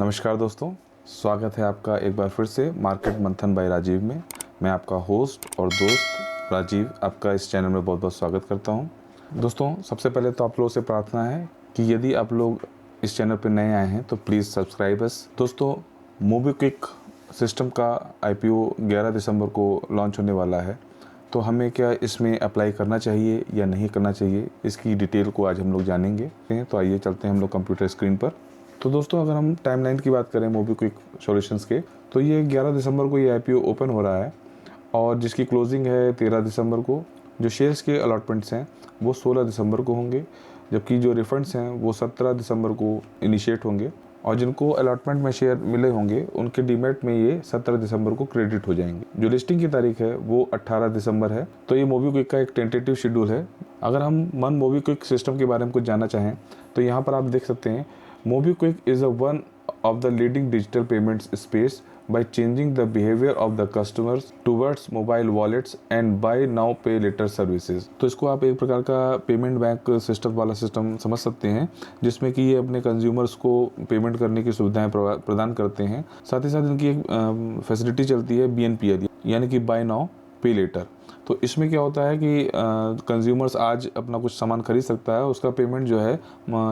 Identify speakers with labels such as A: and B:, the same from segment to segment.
A: नमस्कार दोस्तों, स्वागत है आपका एक बार फिर से मार्केट मंथन बाय राजीव में। मैं आपका होस्ट और दोस्त राजीव आपका इस चैनल में बहुत बहुत स्वागत करता हूं। दोस्तों, सबसे पहले तो आप लोगों से प्रार्थना है कि यदि आप लोग इस चैनल पर नए आए हैं तो प्लीज़ सब्सक्राइब अस। दोस्तों, मोबीक्विक सिस्टम का IPO 11 दिसंबर को लॉन्च होने वाला है, तो हमें क्या इसमें अप्लाई करना चाहिए या नहीं करना चाहिए, इसकी डिटेल को आज हम लोग जानेंगे। तो आइए चलते हैं हम लोग कंप्यूटर स्क्रीन पर। तो दोस्तों, अगर हम टाइमलाइन की बात करें मोबीक्विक सॉल्यूशंस के, तो ये 11 दिसंबर को ये IPO ओपन हो रहा है और जिसकी क्लोजिंग है 13 दिसंबर को। जो शेयर्स के अलॉटमेंट्स हैं वो 16 दिसंबर को होंगे, जबकि जो रिफंड्स हैं वो 17 दिसंबर को इनिशिएट होंगे और जिनको अलॉटमेंट में शेयर मिले होंगे उनके डीमैट में ये 17 दिसंबर को क्रेडिट हो जाएंगे। जो लिस्टिंग की तारीख है वो 18 दिसंबर है। तो ये मोबीक्विक का एक टेंटेटिव शेड्यूल है। अगर हम मोबीक्विक सिस्टम के बारे में कुछ जानना चाहें तो यहाँ पर आप देख सकते हैं, MobiKwik is one of the leading digital payments space by changing the behavior of the customers towards mobile wallets and buy now pay later services। तो इसको आप एक प्रकार का पेमेंट बैंक सिस्टम वाला सिस्टम समझ सकते हैं, जिसमें कि ये अपने कंज्यूमर्स को पेमेंट करने की सुविधाएं प्रदान करते हैं। साथ ही साथ इनकी एक फैसिलिटी चलती है BNPL, यानी कि बाय नाउ पे लेटर। तो इसमें क्या होता है कि कंज्यूमर्स आज अपना कुछ सामान खरीद सकता है, उसका पेमेंट जो है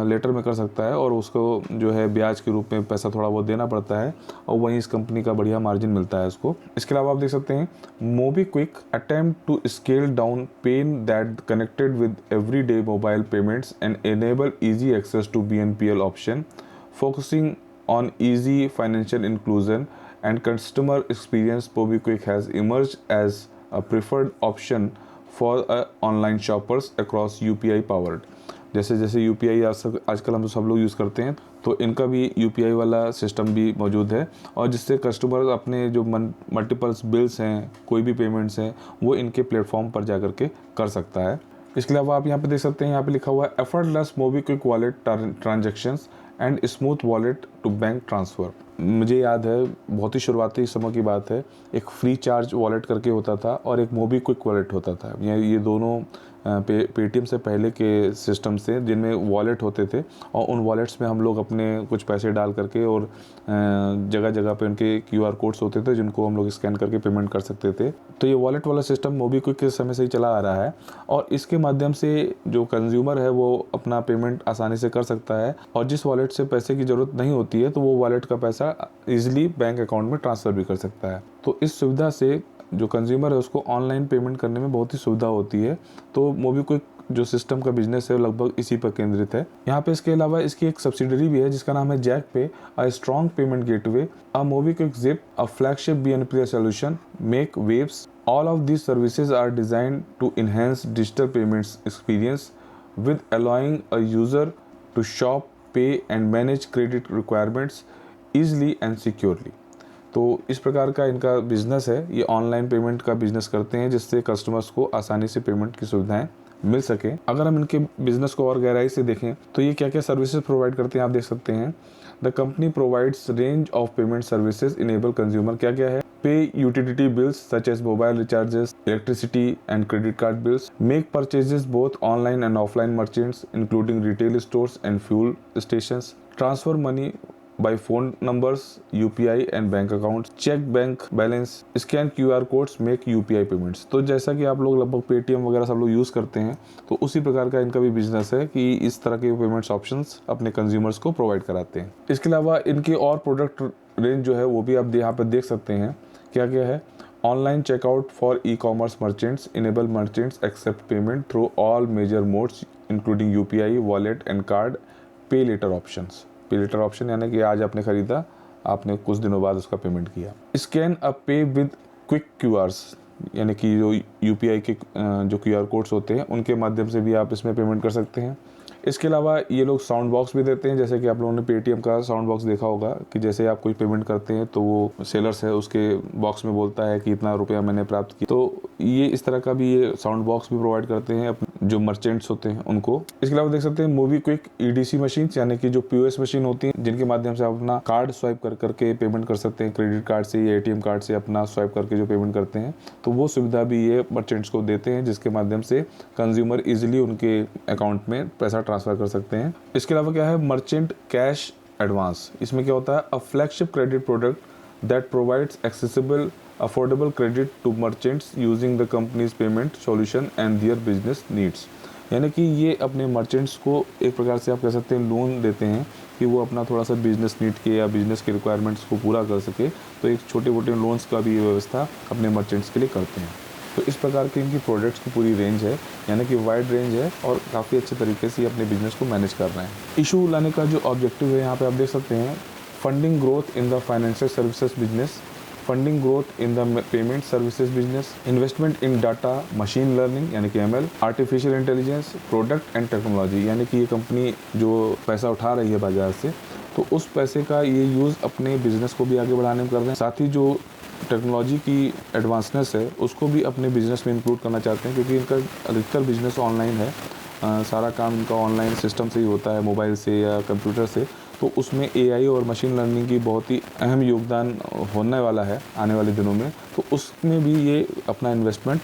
A: लेटर में कर सकता है और उसको जो है ब्याज के रूप में पैसा थोड़ा बहुत देना पड़ता है और वहीं इस कंपनी का बढ़िया मार्जिन मिलता है इसको। इसके अलावा आप देख सकते हैं, MobiKwik attempt to scale down pain that connected with everyday mobile payments and enable easy access to BNPL option, focusing on easy financial inclusion and customer experience. MobiKwik has emerged as a preferred option for online shoppers across UPI powered। जैसे जैसे UPI आजकल हम सब लोग use करते हैं, तो इनका भी UPI वाला सिस्टम भी मौजूद है और जिससे कस्टमर अपने जो मल्टीपल्स बिल्स हैं, कोई भी पेमेंट्स हैं, वो इनके प्लेटफॉर्म पर जा कर के कर सकता है। इसके अलावा आप यहाँ पे देख सकते हैं, यहाँ पे लिखा हुआ है effortless MobiKwik wallet transactions and smooth wallet to bank transfer. मुझे याद है, बहुत ही शुरुआती समय की बात है, एक फ्री चार्ज वॉलेट करके होता था और एक मोबीक्विक वॉलेट होता था। ये दोनों पेटीएम से पहले के सिस्टम्स थे जिनमें वॉलेट होते थे और उन वॉलेट्स में हम लोग अपने कुछ पैसे डाल करके और जगह जगह पे उनके QR कोड्स होते थे जिनको हम लोग स्कैन करके पेमेंट कर सकते थे। तो ये वॉलेट वाला सिस्टम मोबीक्विक के समय से ही चला आ रहा है और इसके माध्यम से जो कंज्यूमर है वो अपना पेमेंट आसानी से कर सकता है और जिस वॉलेट से पैसे की ज़रूरत नहीं होती है तो वो वॉलेट का पैसा ईजिली बैंक अकाउंट में ट्रांसफ़र भी कर सकता है। तो इस सुविधा से जो कंज्यूमर है उसको ऑनलाइन पेमेंट करने में बहुत ही सुविधा होती है। तो मोबीक्विक जो सिस्टम का बिजनेस है लगभग इसी पर केंद्रित है। यहाँ पे इसके अलावा इसकी एक सब्सिडरी भी है जिसका नाम है Zaakpay, a strong payment gateway, a MobiKwik Zip, a flagship BNPL solution, make waves। All of these services are designed to enhance digital payments experience with allowing a user to shop, pay and manage credit requirements easily and securely। तो इस प्रकार का इनका business है, ये online payment का business करते हैं जिससे कस्टमर्स को आसानी से पेमेंट की सुविधाएं मिल सके। अगर हम इनके बिजनेस को और गहराई से देखें तो ये क्या क्या सर्विसेज प्रोवाइड करते हैं आप देख सकते हैं। The company provides range of payment services enable consumer, क्या क्या है, pay utility bills such as mobile recharges, electricity and credit card bills, make purchases both online and offline merchants including retail stores and fuel stations, transfer money by phone numbers, UPI and bank accounts, check bank balance, scan QR codes, make UPI payments। तो जैसा कि आप लोग लगभग Paytm वगैरह सब लोग use करते हैं, तो उसी प्रकार का इनका भी बिजनेस है कि इस तरह के पेमेंट्स ऑप्शंस अपने कंज्यूमर्स को प्रोवाइड कराते हैं। इसके अलावा इनकी और प्रोडक्ट रेंज जो है वो भी आप यहाँ पर देख सकते हैं क्या क्या है। Online checkout for e-commerce merchants, enable merchants accept payment through all major modes including UPI, wallet and card, pay later options. Pay later option यानी कि आज आपने खरीदा, आपने कुछ दिनों बाद उसका पेमेंट किया। स्कैन अ पे विद क्विक QRs, यानी कि जो UPI के जो QR कोड्स होते हैं उनके माध्यम से भी आप इसमें पेमेंट कर सकते हैं। इसके अलावा ये लोग साउंड बॉक्स भी देते हैं, जैसे कि आप लोगों ने पेटीएम का साउंड बॉक्स देखा होगा कि जैसे आप कोई पेमेंट करते हैं तो वो सेलर्स है उसके बॉक्स में बोलता है कि इतना रुपया मैंने प्राप्त किया। तो ये इस तरह का भी ये साउंड बॉक्स भी प्रोवाइड करते हैं जो मर्चेंट्स होते हैं उनको। इसके अलावा देख सकते हैं मोबीक्विक EDC मशीन, यानी कि जो POS मशीन होती हैं जिनके माध्यम से आप अपना कार्ड स्वाइप कर करके पेमेंट कर सकते हैं, क्रेडिट कार्ड से या ATM कार्ड से अपना स्वाइप करके जो पेमेंट करते हैं, तो वो सुविधा भी ये मर्चेंट्स को देते हैं जिसके माध्यम से कंज्यूमर इजीली उनके अकाउंट में पैसा ट्रांसफर कर सकते हैं। इसके अलावा क्या है, मर्चेंट कैश एडवांस। इसमें क्या होता है, a flagship credit product that provides accessible affordable credit to merchants using the company's payment solution and their business needs. यानी कि ये अपने मर्चेंट्स को एक प्रकार से आप कह सकते हैं लोन देते हैं कि वो अपना थोड़ा सा बिजनेस नीड के या बिजनेस के रिक्वायरमेंट्स को पूरा कर सके, तो एक छोटे मोटे लोन्स का भी ये व्यवस्था अपने मर्चेंट्स के लिए करते हैं। तो इस प्रकार की इनकी प्रोडक्ट्स की पूरी रेंज है, यानी कि वाइड रेंज है और काफ़ी अच्छे तरीके से ये अपने बिजनेस को मैनेज कर रहे हैं। इशू लाने का जो ऑब्जेक्टिव है यहाँ पे आप देख सकते हैं, funding growth in the financial services business, funding growth in the payment services business, investment in data machine learning यानी कि ML, artificial intelligence, product and technology. यानी कि ये कंपनी जो पैसा उठा रही है बाजार से, तो उस पैसे का ये यूज़ अपने बिजनेस को भी आगे बढ़ाने में कर रहे हैं। साथ ही जो टेक्नोलॉजी की एडवांसनेस है उसको भी अपने बिजनेस में इंक्लूड करना चाहते हैं, क्योंकि इनका अधिकतर बिजनेस ऑनलाइन है। सारा काम इनका ऑनलाइन सिस्टम से ही होता है, मोबाइल से या कंप्यूटर से। तो उसमें एआई और मशीन लर्निंग की बहुत ही अहम योगदान होने वाला है आने वाले दिनों में। तो उसमें भी ये अपना इन्वेस्टमेंट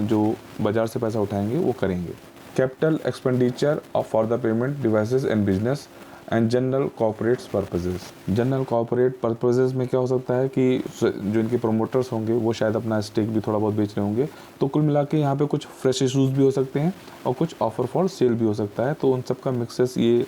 A: जो बाज़ार से पैसा उठाएंगे वो करेंगे। Capital expenditure for the payment devices and business and general corporates purposes. General corporate purposes में क्या हो सकता है कि जो इनके प्रोमोटर्स होंगे वो शायद अपना स्टेक भी थोड़ा बहुत बेच रहे होंगे। तो कुल मिला के यहाँ पे कुछ फ्रेश इशूज़ भी हो सकते हैं और कुछ ऑफर फॉर सेल भी हो सकता है। तो उन सब का मिक्सेस ये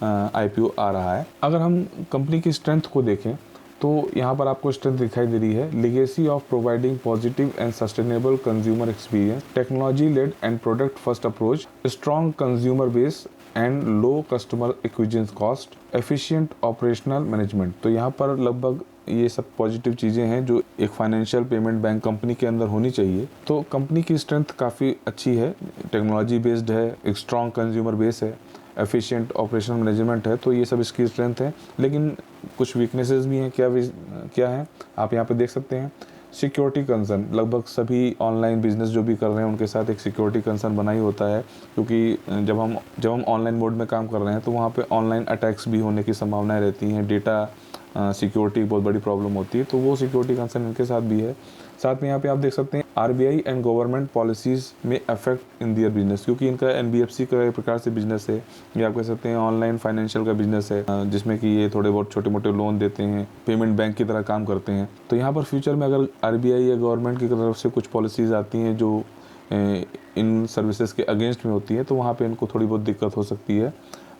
A: आईपीओ आ रहा है। अगर हम कंपनी की स्ट्रेंथ को देखें तो यहाँ पर आपको स्ट्रेंथ दिखाई दे रही है, legacy of providing positive and sustainable consumer experience, technology led and product first approach, strong consumer base and low customer acquisition cost, efficient operational management. तो यहाँ पर लगभग ये सब पॉजिटिव चीज़ें हैं जो एक फाइनेंशियल पेमेंट बैंक कंपनी के अंदर होनी चाहिए। तो कंपनी की स्ट्रेंथ काफ़ी अच्छी है, टेक्नोलॉजी बेस्ड है, एक स्ट्रॉन्ग कंज्यूमर बेस है, एफिशिएंट ऑपरेशनल मैनेजमेंट है। तो ये सब इसकी स्ट्रेंथ है, लेकिन कुछ वीकनेसेस भी हैं। क्या है आप यहाँ पे देख सकते हैं। सिक्योरिटी कंसर्न, लगभग सभी ऑनलाइन बिजनेस जो भी कर रहे हैं उनके साथ एक सिक्योरिटी कंसर्न बना ही होता है, क्योंकि जब हम ऑनलाइन मोड में काम कर रहे हैं तो वहाँ पे ऑनलाइन अटैक्स भी होने की संभावनाएं रहती हैं, डेटा सिक्योरिटी बहुत बड़ी प्रॉब्लम होती है। तो वो सिक्योरिटी कंसर्न इनके साथ भी है। साथ में यहाँ पे आप देख सकते हैं आरबीआई एंड गवर्नमेंट पॉलिसीज़ में अफेक्ट इन दियर बिजनेस, क्योंकि इनका एनबीएफसी का एक प्रकार से बिजनेस है, ये आप कह सकते हैं ऑनलाइन फाइनेंशियल का बिजनेस है, जिसमें कि ये थोड़े बहुत छोटे मोटे लोन देते हैं, पेमेंट बैंक की तरह काम करते हैं। तो यहाँ पर फ्यूचर में अगर आरबीआई या गवर्नमेंट की तरफ से कुछ पॉलिसीज़ आती हैं जो इन सर्विसेज के अगेंस्ट में होती है, तो वहाँ पर इनको थोड़ी बहुत दिक्कत हो सकती है।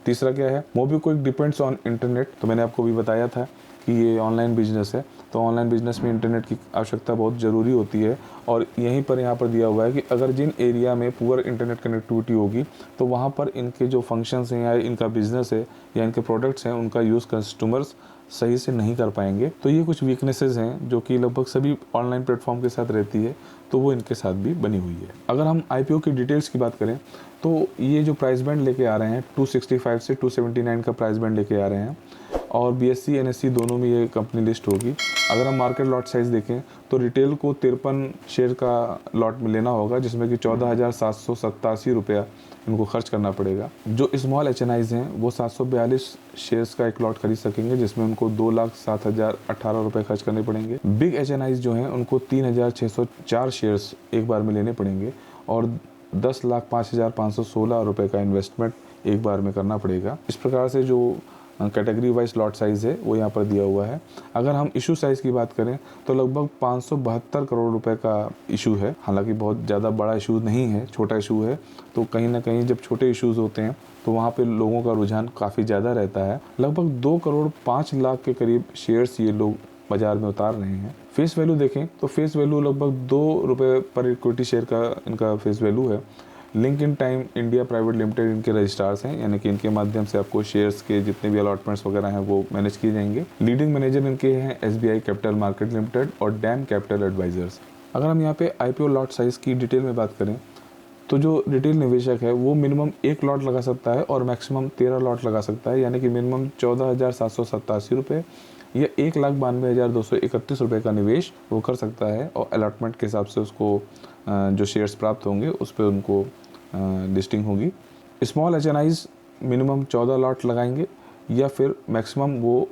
A: तीसरा क्या है, मोबीक्विक डिपेंड्स ऑन इंटरनेट। तो मैंने आपको भी बताया था कि ये ऑनलाइन बिजनेस है, तो ऑनलाइन बिजनेस में इंटरनेट की आवश्यकता बहुत ज़रूरी होती है। और यहीं पर यहाँ पर दिया हुआ है कि अगर जिन एरिया में पुअर इंटरनेट कनेक्टिविटी होगी तो वहाँ पर इनके जो फंक्शंस हैं या इनका बिजनेस है या इनके प्रोडक्ट्स हैं उनका यूज़ कस्टमर्स सही से नहीं कर पाएंगे। तो ये कुछ वीकनेसेस हैं जो कि लगभग सभी ऑनलाइन प्लेटफॉर्म के साथ रहती है, तो वो इनके साथ भी बनी हुई है। अगर हम आईपीओ की डिटेल्स की बात करें तो ये जो प्राइस बैंड लेके आ रहे हैं 265 से 279 का प्राइस बैंड लेके आ रहे हैं, और बीएससी एनएससी दोनों में ये कंपनी लिस्ट होगी। अगर हम मार्केट लॉट साइज़ देखें तो रिटेल को 53 शेयर का लॉट में लेना होगा, जिसमें कि 14,787 रुपया इनको खर्च करना पड़ेगा। जो स्मॉल एचएनआईज़ हैं वो 742 शेयर्स का एक लॉट खरीद सकेंगे, जिसमें उनको 2,07,018 रुपये खर्च करने पड़ेंगे। बिग एचएनआईज़ जो हैं उनको 3,604 शेयर्स एक बार में लेने पड़ेंगे और 10,05,516 रुपये का इन्वेस्टमेंट एक बार में करना पड़ेगा। इस प्रकार से जो कैटेगरी वाइज लॉट साइज़ है वो यहाँ पर दिया हुआ है। अगर हम इशू साइज़ की बात करें तो लगभग 572 करोड़ रुपए का इशू है। हालांकि बहुत ज़्यादा बड़ा इशू नहीं है, छोटा इशू है। तो कहीं ना कहीं जब छोटे इश्यूज़ होते हैं तो वहाँ पे लोगों का रुझान काफ़ी ज़्यादा रहता है। लगभग 2 करोड़ 5 लाख के करीब शेयर्स ये लोग बाज़ार में उतार रहे हैं। फेस वैल्यू देखें तो फेस वैल्यू लगभग 2 रुपये पर इक्विटी शेयर का इनका फेस वैल्यू है। Link time India private limited इनके रजिस्ट्रार्स हैं, यानी कि इनके माध्यम से आपको शेयर्स के जितने भी अलॉटमेंट्स वगैरह हैं वो मैनेज किए जाएंगे। लीडिंग मैनेजर इनके हैं एसबीआई कैपिटल मार्केट लिमिटेड और डैम कैपिटल एडवाइजर्स। अगर हम यहाँ पे आईपीओ लॉट साइज़ की डिटेल में बात करें तो जो रिटेल निवेशक है वो मिनिमम 1 लॉट लगा सकता है और मैक्सिमम 13 लॉट लगा सकता है, यानी कि मिनिमम 14,787 रुपये या 1,92,231 रुपये का निवेश वो कर सकता है, और अलॉटमेंट के हिसाब से उसको जो शेयर्स प्राप्त होंगे उस पर उनको लिस्टिंग होगी। स्मॉल एचएनआईज़ मिनिमम 14 लॉट लगाएंगे या फिर मैक्सिमम वो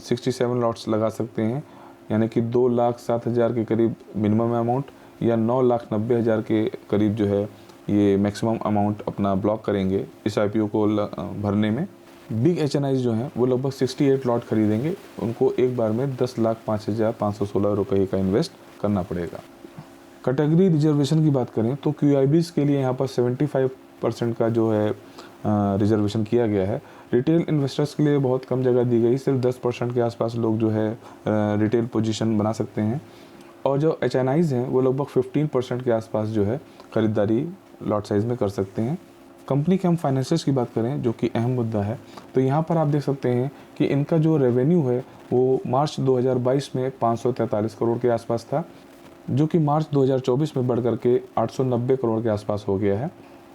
A: 67 लॉट्स लगा सकते हैं, यानी कि 2,07,000 के करीब मिनिमम अमाउंट या 9,90,000 के करीब जो है ये मैक्सिमम अमाउंट अपना ब्लॉक करेंगे इस आईपीओ को भरने में। बिग HNI जो हैं वो लगभग 68 लॉट खरीदेंगे, उनको एक बार में 10,05,516 रुपये का इन्वेस्ट करना पड़ेगा। कैटेगरी रिजर्वेशन की बात करें तो QIBs के लिए यहाँ पर 75% का जो है रिजर्वेशन किया गया है। रिटेल इन्वेस्टर्स के लिए बहुत कम जगह दी गई, सिर्फ 10% के आसपास लोग जो है रिटेल पोजीशन बना सकते हैं, और जो HNIs हैं वो लगभग 15% के आसपास जो है ख़रीदारी लॉट साइज़ में कर सकते हैं। कंपनी के हम फाइनेंशियल्स की बात करें जो कि अहम मुद्दा है, तो यहाँ पर आप देख सकते हैं कि इनका जो रेवेन्यू है वो मार्च 2022 में 543 करोड़ के आसपास था, जो कि मार्च 2024 में बढ़ करके 890 करोड़ के आसपास हो गया है।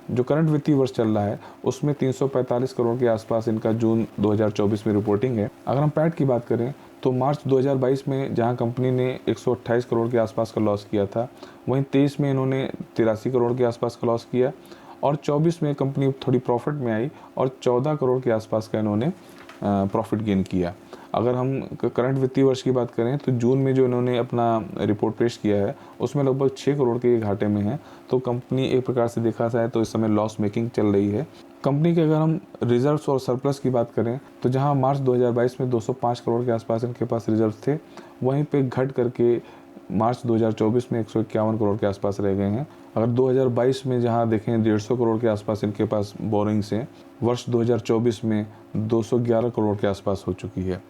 A: जो करंट वित्तीय वर्ष चल रहा है उसमें 345 करोड़ के आसपास इनका जून 2024 में रिपोर्टिंग है। अगर हम पैट की बात करें तो मार्च 2022 में जहां कंपनी ने 128 करोड़ के आसपास का लॉस किया था, वहीं 23 में इन्होंने 83 करोड़ के आसपास का लॉस किया, और 24 में कंपनी थोड़ी प्रॉफिट में आई और 14 करोड़ के आसपास का इन्होंने प्रॉफिट गेन किया। अगर हम करंट वित्तीय वर्ष की बात करें तो जून में जो इन्होंने अपना रिपोर्ट पेश किया है उसमें लगभग 6 करोड़ के घाटे में है, तो कंपनी एक प्रकार से देखा जाए तो इस समय लॉस मेकिंग चल रही है। कंपनी के अगर हम रिजर्व्स और सरप्लस की बात करें तो जहां मार्च 2022 में 205 करोड़ के आसपास इनके पास रिजर्व थे, वहीं पे घट करके मार्च 2024 में 151 करोड़ के आसपास रह गए हैं। अगर 2022 में जहां देखें 150 करोड़ के आसपास इनके पास बोरिंग्स हैं, वर्ष 2024 में 211 करोड़ के आसपास हो चुकी है।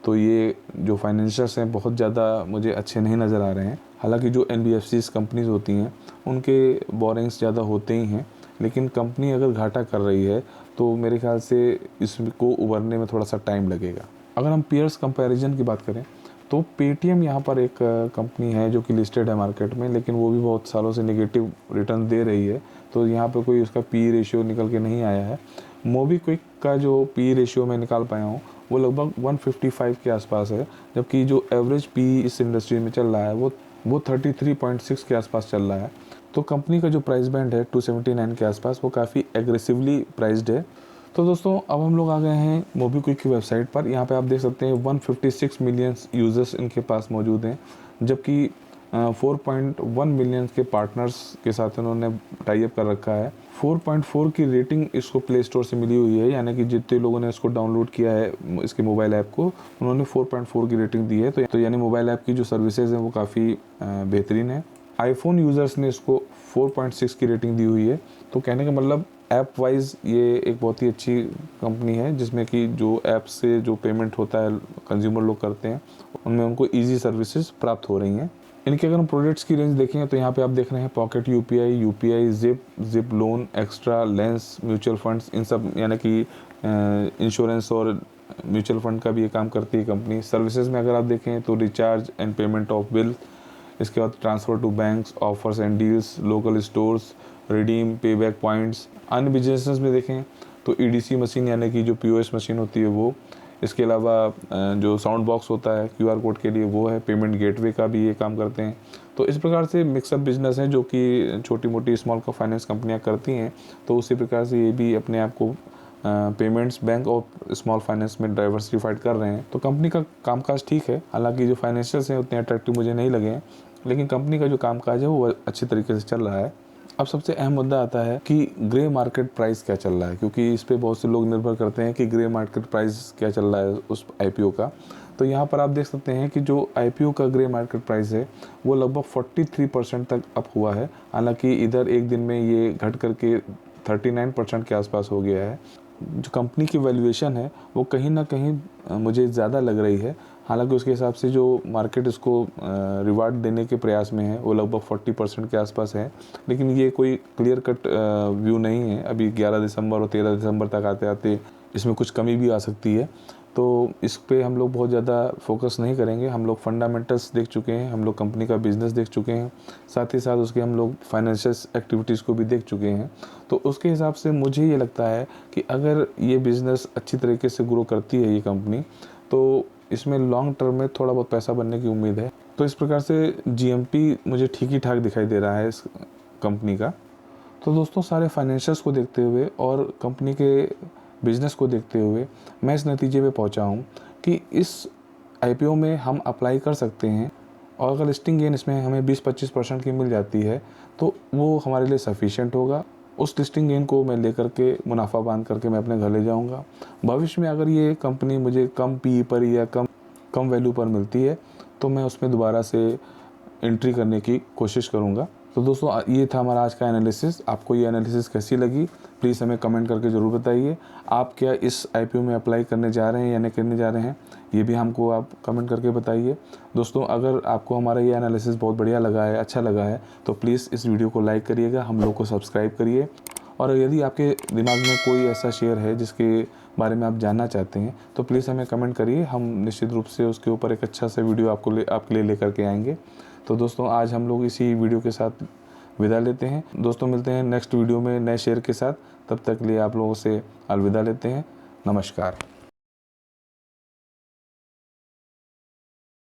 A: तो ये जो फाइनेंशियल्स हैं बहुत ज़्यादा मुझे अच्छे नहीं नज़र आ रहे हैं। हालांकि जो NBFCs कंपनीज होती हैं उनके बोरिंग्स ज़्यादा होते ही हैं, लेकिन कंपनी अगर घाटा कर रही है तो मेरे ख्याल से इसको उभरने में थोड़ा सा टाइम लगेगा। अगर हम पीयर्स कंपैरिजन की बात करें तो पेटीएम यहाँ पर एक कंपनी है जो कि लिस्टेड है मार्केट में, लेकिन वो भी बहुत सालों से नेगेटिव रिटर्न दे रही है, तो यहाँ पर कोई उसका PE रेशियो निकल के नहीं आया है। मोबीक्विक का जो PE रेशियो मैं निकाल पाया हूँ वो लगभग 155 के आसपास है, जबकि जो एवरेज PE इस इंडस्ट्री में चल रहा है वो 33.6 के आसपास चल रहा है। तो कंपनी का जो प्राइस बैंड है 279 के आसपास वो काफ़ी एग्रेसिवली प्राइस्ड है। तो दोस्तों अब हम लोग आ गए हैं मोबीक्विक की वेबसाइट पर। यहाँ पे आप देख सकते हैं 156 मिलियन यूज़र्स इनके पास मौजूद हैं, जबकि 4.1 मिलियन के पार्टनर्स के साथ इन्होंने टाई अप कर रखा है। 4.4 की रेटिंग इसको प्ले स्टोर से मिली हुई है, यानी कि जितने लोगों ने इसको डाउनलोड किया है इसके मोबाइल ऐप को, उन्होंने 4.4 की रेटिंग दी है। तो यानी मोबाइल ऐप की जो सर्विसेज हैं वो काफ़ी बेहतरीन है। आईफोन यूज़र्स ने इसको 4.6 की रेटिंग दी हुई है। तो कहने का मतलब ऐप वाइज ये एक बहुत ही अच्छी कंपनी है, जिसमें कि जो ऐप से जो पेमेंट होता है कंज्यूमर लोग करते हैं उनमें उनको ईजी सर्विसेज प्राप्त हो रही हैं। इनके अगर हम प्रोडक्ट्स की रेंज देखें तो यहाँ पे आप देख रहे हैं pocket UPI, Zip loan, extra, lens, mutual funds, इन सब यानी कि इंश्योरेंस और म्यूचुअल फंड का भी ये काम करती है कंपनी। सर्विसेज में अगर आप देखें तो recharge and payment of bill, इसके बाद transfer to banks, offers and deals, local stores, redeem, pay back points. अन्य बिजनेसेस में देखें तो EDC मशीन यानी कि जो POS मशीन होती है वो, इसके अलावा जो साउंड बॉक्स होता है QR कोड के लिए वो है, पेमेंट गेटवे का भी ये काम करते हैं। तो इस प्रकार से मिक्सअप बिजनेस है जो कि छोटी मोटी स्मॉल का फाइनेंस कंपनियां करती हैं, तो उसी प्रकार से ये भी अपने आप को पेमेंट्स, बैंक और स्मॉल फाइनेंस में डाइवर्सिफाइड कर रहे हैं। तो कंपनी का कामकाज ठीक है, हालांकि जो फाइनेंशियल्स हैं उतने अट्रैक्टिव मुझे नहीं लगे हैं, लेकिन कंपनी का जो कामकाज है वो अच्छी तरीके से चल रहा है। अब सबसे अहम मुद्दा आता है कि ग्रे मार्केट प्राइस क्या चल रहा है, क्योंकि इस पे बहुत से लोग निर्भर करते हैं कि ग्रे मार्केट प्राइस क्या चल रहा है उस IPO का। तो यहाँ पर आप देख सकते हैं कि जो IPO का ग्रे मार्केट प्राइस है वो लगभग 43% तक अप हुआ है। हालांकि इधर एक दिन में ये घट करके 39% के आसपास हो गया है। जो कंपनी की वैल्यूएशन है वो कहीं ना कहीं मुझे ज़्यादा लग रही है। हालांकि उसके हिसाब से जो मार्केट इसको रिवार्ड देने के प्रयास में है वो लगभग 40% के आसपास है, लेकिन ये कोई क्लियर कट व्यू नहीं है। अभी 11 दिसंबर और 13 दिसंबर तक आते आते इसमें कुछ कमी भी आ सकती है, तो इस पे हम लोग बहुत ज़्यादा फोकस नहीं करेंगे। हम लोग फंडामेंटल्स देख चुके हैं, हम लोग कंपनी का बिज़नेस देख चुके हैं, साथ ही साथ उसके हम लोग फाइनेंशियल एक्टिविटीज़ को भी देख चुके हैं। तो उसके हिसाब से मुझे ये लगता है कि अगर ये बिज़नेस अच्छी तरीके से ग्रो करती है ये कंपनी, तो इसमें लॉन्ग टर्म में थोड़ा बहुत पैसा बनने की उम्मीद है। तो इस प्रकार से GMP मुझे ठीक ही ठाक दिखाई दे रहा है इस कंपनी का। तो दोस्तों सारे फाइनेंशियल्स को देखते हुए और कंपनी के बिज़नेस को देखते हुए मैं इस नतीजे पे पहुंचा हूं कि इस IPO में हम अप्लाई कर सकते हैं, और अगर लिस्टिंग गेन इसमें हमें 20-25% की मिल जाती है तो वो हमारे लिए सफिशिएंट होगा। उस लिस्टिंग गेन को मैं लेकर के मुनाफा बांध करके मैं अपने घर ले जाऊंगा। भविष्य में अगर ये कंपनी मुझे कम पी पर या कम वैल्यू पर मिलती है तो मैं उसमें दोबारा से एंट्री करने की कोशिश करूंगा। तो दोस्तों ये था हमारा आज का एनालिसिस। आपको ये एनालिसिस कैसी लगी प्लीज़ हमें कमेंट करके ज़रूर बताइए। आप क्या इस IPO में अप्लाई करने जा रहे हैं या नहीं करने जा रहे हैं, ये भी हमको आप कमेंट करके बताइए। दोस्तों अगर आपको हमारा ये एनालिसिस बहुत बढ़िया लगा है, अच्छा लगा है, तो प्लीज़ इस वीडियो को लाइक करिएगा, हम लोग को सब्सक्राइब करिए। और यदि आपके दिमाग में कोई ऐसा शेयर है जिसके बारे में आप जानना चाहते हैं तो प्लीज़ हमें कमेंट करिए, हम निश्चित रूप से उसके ऊपर एक अच्छा सा वीडियो आपके लिए लेकर के आएंगे। तो दोस्तों आज हम लोग इसी वीडियो के साथ विदा लेते हैं। दोस्तों मिलते हैं नेक्स्ट वीडियो में नए शेयर के साथ, तब तक के लिए आप लोगों से अलविदा लेते हैं। नमस्कार।